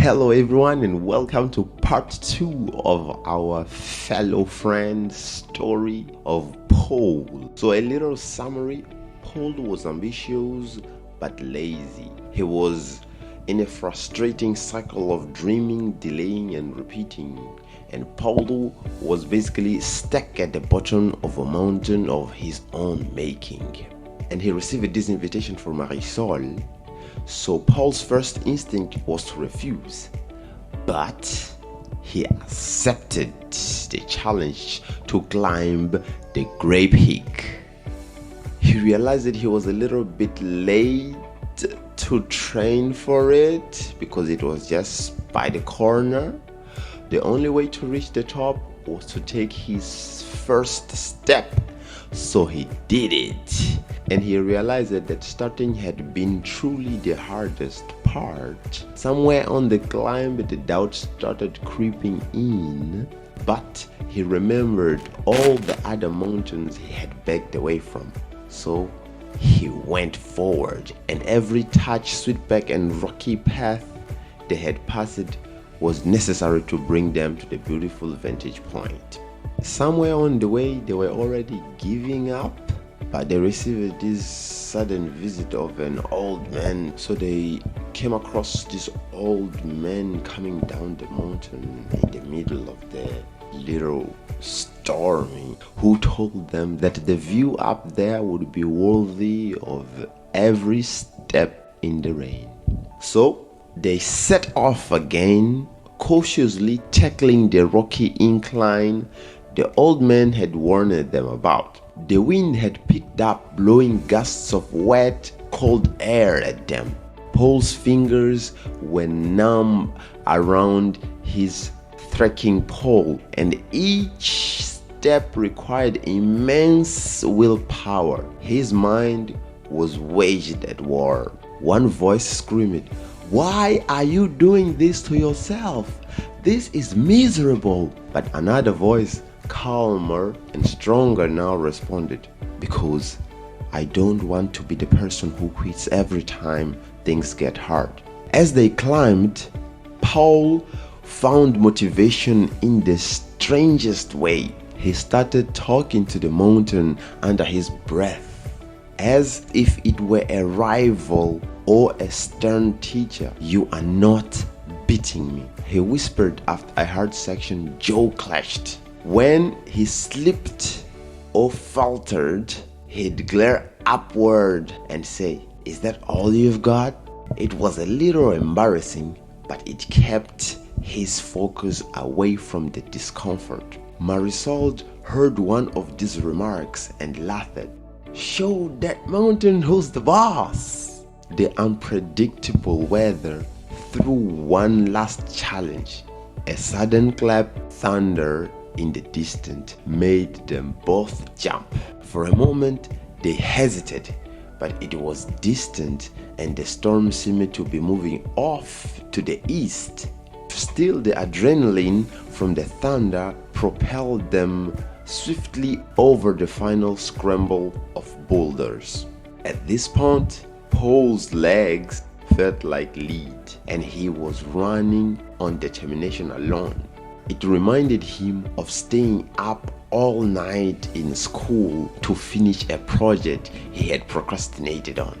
Hello everyone and welcome to part 2 of our fellow friend story of Paul. So a little summary: Paul was ambitious but lazy. He was in a frustrating cycle of dreaming, delaying and repeating. And Paul was basically stuck at the bottom of a mountain of his own making. And he received this invitation from Marisol. So Paul's first instinct was to refuse, but he accepted the challenge to climb the grape peak. He realized that he was a little bit late to train for it because it was just by the corner. The only way to reach the top was to take his first step. So he did it, and he realized that starting had been truly the hardest part. Somewhere on the climb, the doubt started creeping in, but he remembered all the other mountains he had backed away from. So he went forward, and every touch, sweetback and rocky path they had passed was necessary to bring them to the beautiful vantage point. Somewhere on the way, they were already giving up, but they received this sudden visit of an old man. So they came across this old man coming down the mountain in the middle of the little storm, who told them that the view up there would be worthy of every step in the rain. So they set off again, cautiously tackling the rocky incline the old man had warned them about. The wind had picked up, blowing gusts of wet, cold air at them. Paul's fingers were numb around his trekking pole, and each step required immense willpower. His mind was waged at war. One voice screamed, "Why are you doing this to yourself? This is miserable." But another voice, calmer and stronger now, responded, "Because I don't want to be the person who quits every time things get hard." As they climbed, Paul found motivation in the strangest way. He started talking to the mountain under his breath, as if it were a rival or a stern teacher. "You are not beating me," he whispered. After a hard section, jaw clashed. When he slipped or faltered, he'd glare upward and say, "Is that all you've got?" It was a little embarrassing, but it kept his focus away from the discomfort. Marisol heard one of these remarks and laughed. "Show that mountain who's the boss." The unpredictable weather threw one last challenge. A sudden clap thunder in the distance made them both jump. For a moment they hesitated, but it was distant and the storm seemed to be moving off to the east. Still, the adrenaline from the thunder propelled them swiftly over the final scramble of boulders. At this point, Paul's legs felt like lead, and he was running on determination alone. It reminded him of staying up all night in school to finish a project he had procrastinated on.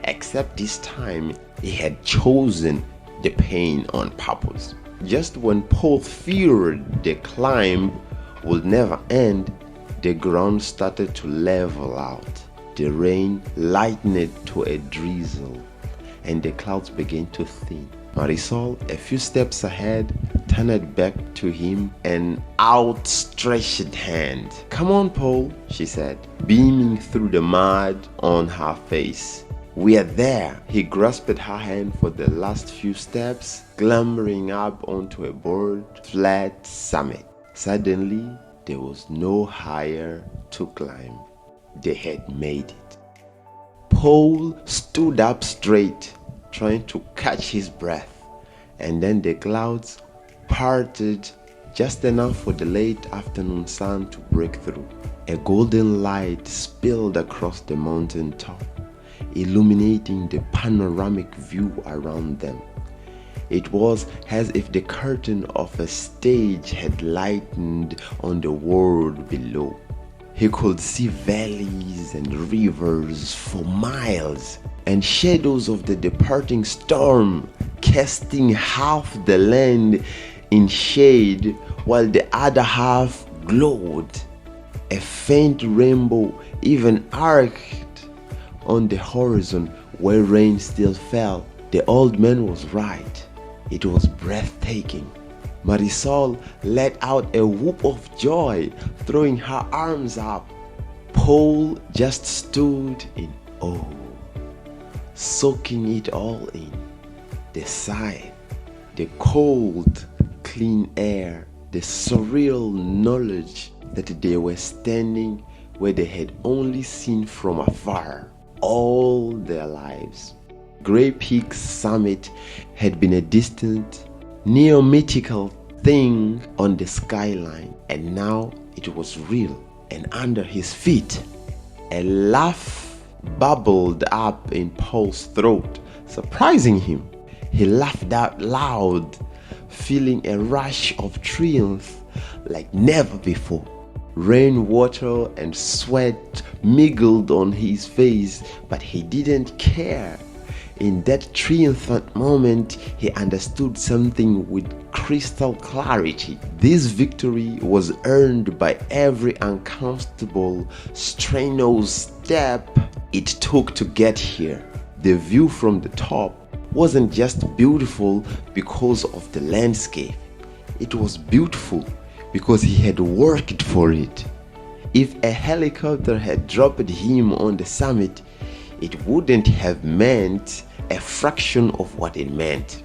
Except this time, he had chosen the pain on purpose. Just when Paul feared the climb would never end, the ground started to level out. The rain lightened to a drizzle, and the clouds began to thin. Marisol, a few steps ahead, turned back to him an outstretched hand. "Come on, Paul," she said, beaming through the mud on her face. "We are there." He grasped her hand for the last few steps, clambering up onto a broad, flat summit. Suddenly, there was no higher to climb. They had made it. Paul stood up straight, trying to catch his breath, and then the clouds parted just enough for the late afternoon sun to break through. A golden light spilled across the mountain top, illuminating the panoramic view around them. It was as if the curtain of a stage had lightened on the world below. He could see valleys and rivers for miles, and shadows of the departing storm casting half the land in shade while the other half glowed. A faint rainbow even arced on the horizon where rain still fell. The old man was right. It was breathtaking. Marisol let out a whoop of joy, throwing her arms up. Paul just stood in awe, soaking it all in. The sight, the cold, clean air, the surreal knowledge that they were standing where they had only seen from afar all their lives. Grey Peak's summit had been a distant, neo-mythical thing on the skyline, and now it was real and under his feet. A laugh bubbled up in Paul's throat, surprising him. He laughed out loud, feeling a rush of triumph like never before. Rainwater and sweat mingled on his face, but he didn't care. In that triumphant moment, he understood something with crystal clarity. This victory was earned by every uncomfortable, strenuous step it took to get here. The view from the top wasn't just beautiful because of the landscape. It was beautiful because he had worked for it. If a helicopter had dropped him on the summit, it wouldn't have meant a fraction of what it meant.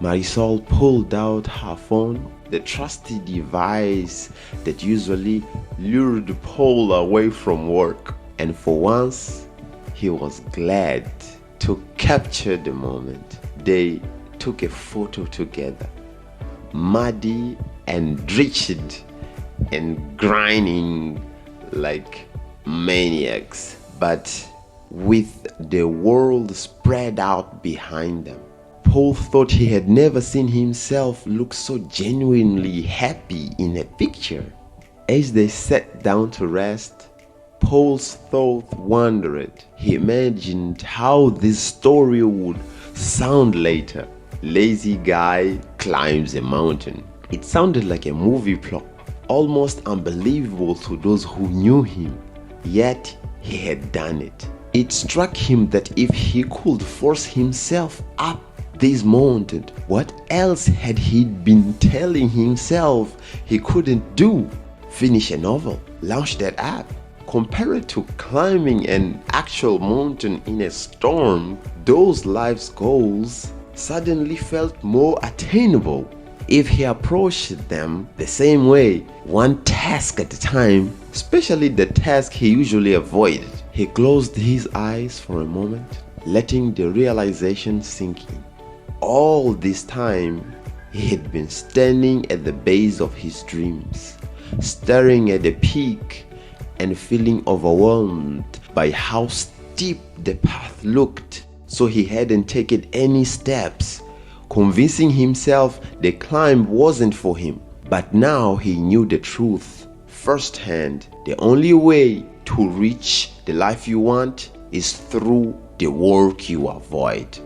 Marisol pulled out her phone, the trusty device that usually lured Paul away from work, and for once, he was glad to capture the moment. They took a photo together, muddy and drenched and grinding like maniacs, but with the world spread out behind them. Paul thought he had never seen himself look so genuinely happy in a picture. As they sat down to rest, Paul's thought wandered. He imagined how this story would sound later. Lazy guy climbs a mountain. It sounded like a movie plot, almost unbelievable to those who knew him. Yet he had done it. It struck him that if he could force himself up this mountain, what else had he been telling himself he couldn't do? Finish a novel, launch that app. Compared to climbing an actual mountain in a storm, those life's goals suddenly felt more attainable. If he approached them the same way, one task at a time, especially the task he usually avoided. He closed his eyes for a moment, letting the realization sink in. All this time, he had been standing at the base of his dreams, staring at the peak and feeling overwhelmed by how steep the path looked. So he hadn't taken any steps, convincing himself the climb wasn't for him. But now he knew the truth firsthand. The only way to reach the life you want is through the work you avoid.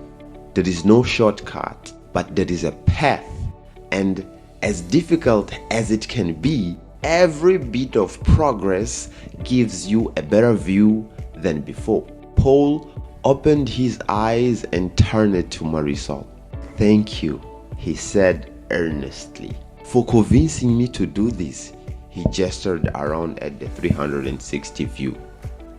There is no shortcut, but there is a path, and as difficult as it can be, every bit of progress gives you a better view than before. Paul opened his eyes and turned to Marisol. "Thank you," he said earnestly, "for convincing me to do this." He gestured around at the 360 view.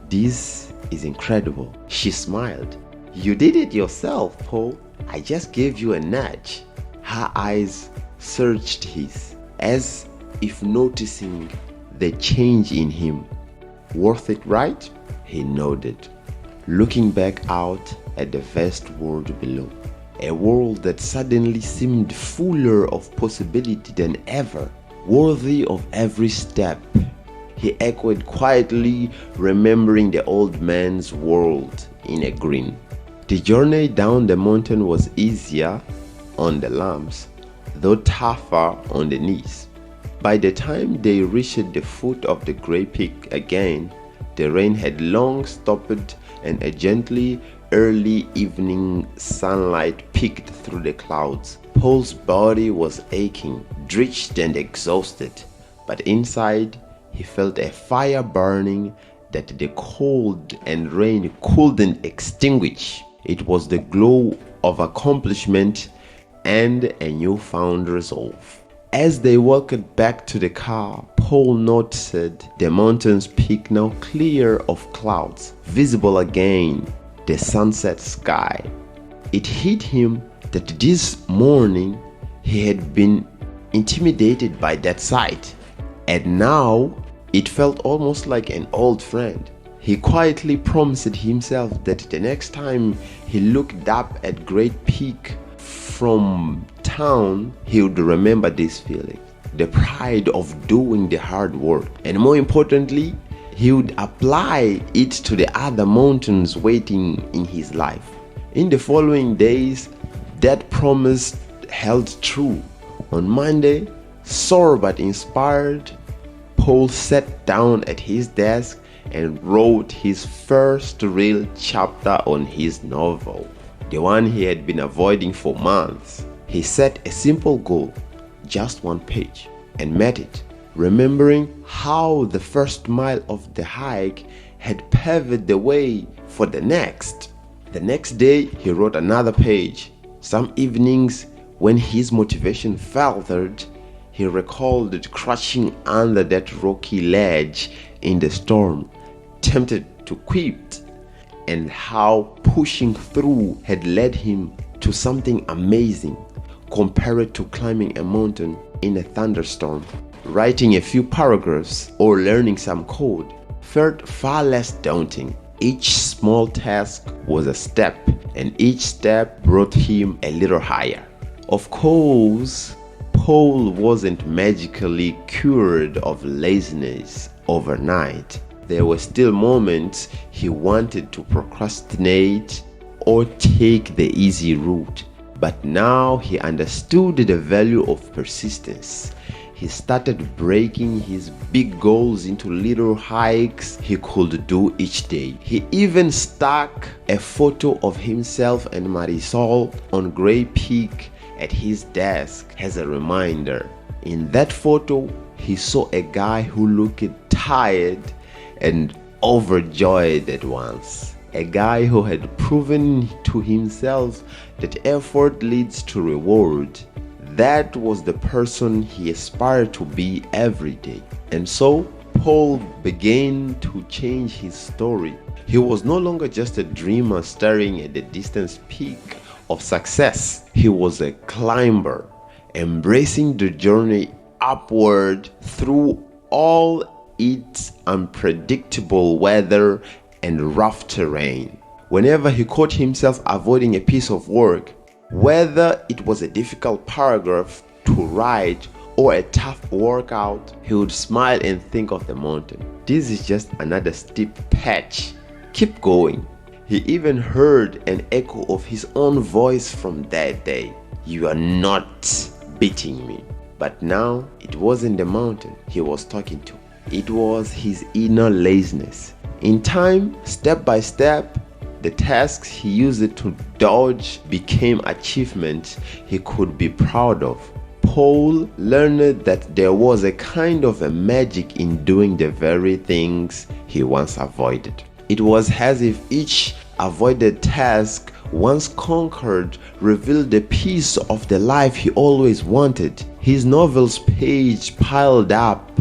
"This is incredible." She smiled. "You did it yourself, Paul. I just gave you a nudge." Her eyes searched his, as if noticing the change in him. "Worth it, right?" He nodded, looking back out at the vast world below. A world that suddenly seemed fuller of possibility than ever, worthy of every step. He echoed quietly, remembering the old man's world in a grin. The journey down the mountain was easier, on the lamps, though tougher on the knees. By the time they reached the foot of the great peak again, the rain had long stopped and a gently early evening sunlight peeked through the clouds. Paul's body was aching, drenched and exhausted, but inside he felt a fire burning that the cold and rain couldn't extinguish. It was the glow of accomplishment and a newfound resolve. As they walked back to the car, Paul noticed the mountain's peak now clear of clouds, visible again, the sunset sky. It hit him that this morning he had been intimidated by that sight, and now it felt almost like an old friend. He quietly promised himself that the next time he looked up at Great Peak from town, he would remember this feeling, the pride of doing the hard work, and more importantly, he would apply it to the other mountains waiting in his life. In the following days, that promise held true. On Monday, sore but inspired, Paul sat down at his desk and wrote his first real chapter on his novel, the one he had been avoiding for months. He set a simple goal, just one page, and met it, remembering how the first mile of the hike had paved the way for the next. The next day, he wrote another page. Some evenings, when his motivation faltered, he recalled crouching under that rocky ledge in the storm, tempted to quit, and how pushing through had led him to something amazing compared to climbing a mountain in a thunderstorm. Writing a few paragraphs or learning some code felt far less daunting. Each small task was a step, and each step brought him a little higher. Of course, Paul wasn't magically cured of laziness overnight. There were still moments he wanted to procrastinate or take the easy route, but now he understood the value of persistence. He started breaking his big goals into little hikes he could do each day. He even stuck a photo of himself and Marisol on Great Peak at his desk as a reminder. In that photo, he saw a guy who looked tired and overjoyed at once. A guy who had proven to himself that effort leads to reward. That was the person he aspired to be every day. And so, Paul began to change his story. He was no longer just a dreamer staring at the distant peak of success. He was a climber, embracing the journey upward through all its unpredictable weather and rough terrain. Whenever he caught himself avoiding a piece of work, whether it was a difficult paragraph to write or a tough workout, he would smile and think of the mountain. This is just another steep patch. Keep going. He even heard an echo of his own voice from that day. You are not beating me. But now it wasn't the mountain he was talking to. It was his inner laziness. In time, step by step, the tasks he used to dodge became achievements he could be proud of. Paul learned that there was a kind of a magic in doing the very things he once avoided. It was as if each avoided task, once conquered, revealed a piece of the life he always wanted. His novel's page piled up,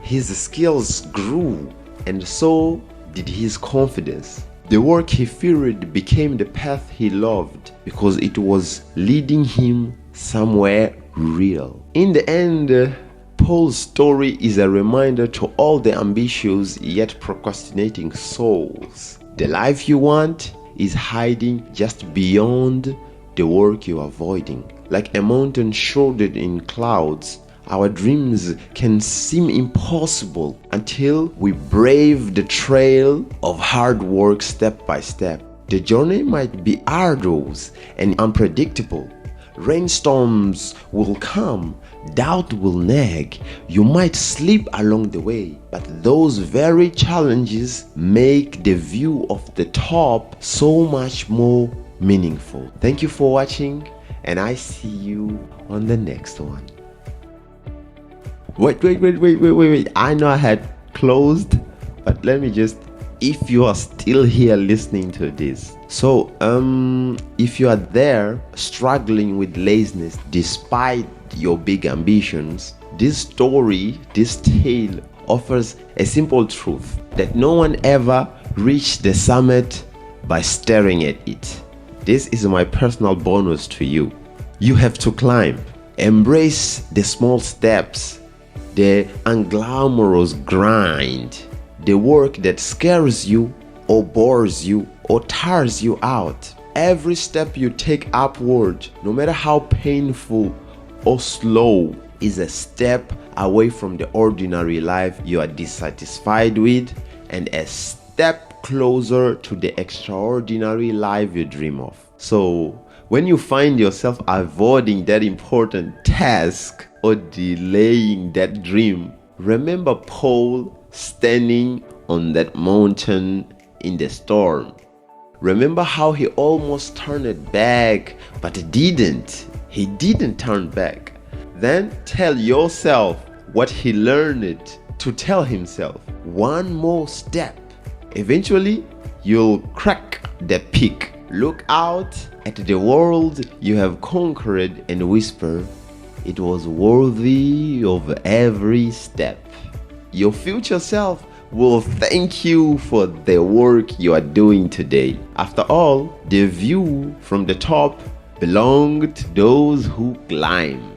his skills grew, and so did his confidence. The work he feared became the path he loved because it was leading him somewhere real. In the end, Paul's story is a reminder to all the ambitious yet procrastinating souls. The life you want is hiding just beyond the work you're avoiding. Like a mountain shrouded in clouds, our dreams can seem impossible until we brave the trail of hard work step by step. The journey might be arduous and unpredictable, Rainstorms will come, doubt will nag, you might slip along the way, but those very challenges make the view of the top so much more meaningful. Thank you for watching, and I see you on the next one. Wait. I know I had closed, but let me just, if you are still here listening to this, so if you are there struggling with laziness despite your big ambitions, this story, this tale offers a simple truth that no one ever reached the summit by staring at it. This is my personal bonus to you. You have to climb. Embrace the small steps, the unglamorous grind, the work that scares you or bores you or tires you out. Every step you take upward, no matter how painful or slow, is a step away from the ordinary life you are dissatisfied with, and a step closer to the extraordinary life you dream of. So when you find yourself avoiding that important task or delaying that dream, remember Paul standing on that mountain in the storm. Remember how he almost turned it back, but didn't. He didn't turn back. Then tell yourself what he learned to tell himself. One more step. Eventually, you'll crack the peak. Look out at the world you have conquered and whisper, it was worthy of every step. Your future self will thank you for the work you are doing today. After all, the view from the top belongs to those who climb.